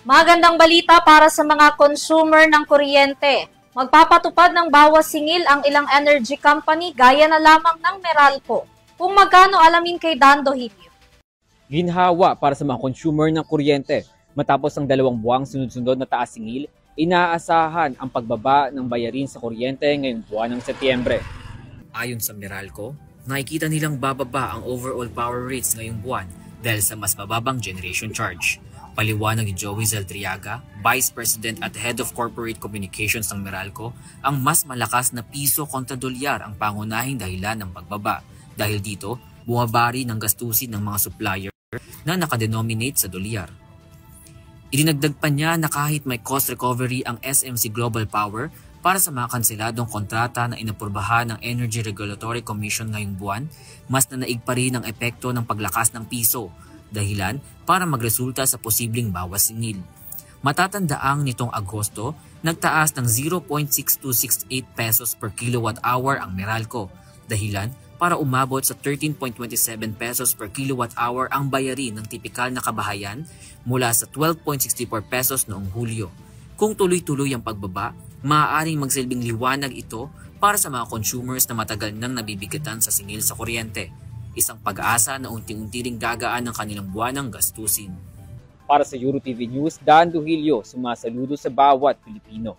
Magandang balita para sa mga consumer ng kuryente. Magpapatupad ng bawas singil ang ilang energy company gaya na lamang ng Meralco. Kung magkano alamin kay Dando Hilio. Ginhawa para sa mga consumer ng kuryente. Matapos ang 2 buwang sunod-sunod na taas singil, inaasahan ang pagbaba ng bayarin sa kuryente ngayong buwan ng Setyembre. Ayon sa Meralco, nakikita nilang bababa ang overall power rates ngayong buwan dahil sa mas mababang generation charge. Paliwanag ni Joey Zeltriaga, Vice President at Head of Corporate Communications ng Meralco, ang mas malakas na piso kontra dolyar ang pangunahing dahilan ng pagbaba. Dahil dito, bumabari ng gastusin ng mga supplier na nakadenominate sa dolyar. Idinagdag pa niya na kahit may cost recovery ang SMC Global Power para sa mga kanseladong kontrata na inapurbahan ng Energy Regulatory Commission ngayong buwan, mas nanaig pa rin ang epekto ng paglakas ng piso, dahilan para magresulta sa posibleng bawas singil. Matatandaang nitong Agosto, nagtaas ng 0.6268 pesos per kilowatt hour ang Meralco, dahilan para umabot sa 13.27 pesos per kilowatt hour ang bayarin ng tipikal na kabahayan mula sa 12.64 pesos noong Hulyo. Kung tuloy-tuloy ang pagbaba, maaaring magsilbing liwanag ito para sa mga consumers na matagal nang nabibigatan sa singil sa kuryente. Isang pag-asa na unti-unti ring gagaan ng kanilang buwanang gastusin. Para sa EuroTV News, Dando Hilio, sumasaludo sa bawat Pilipino.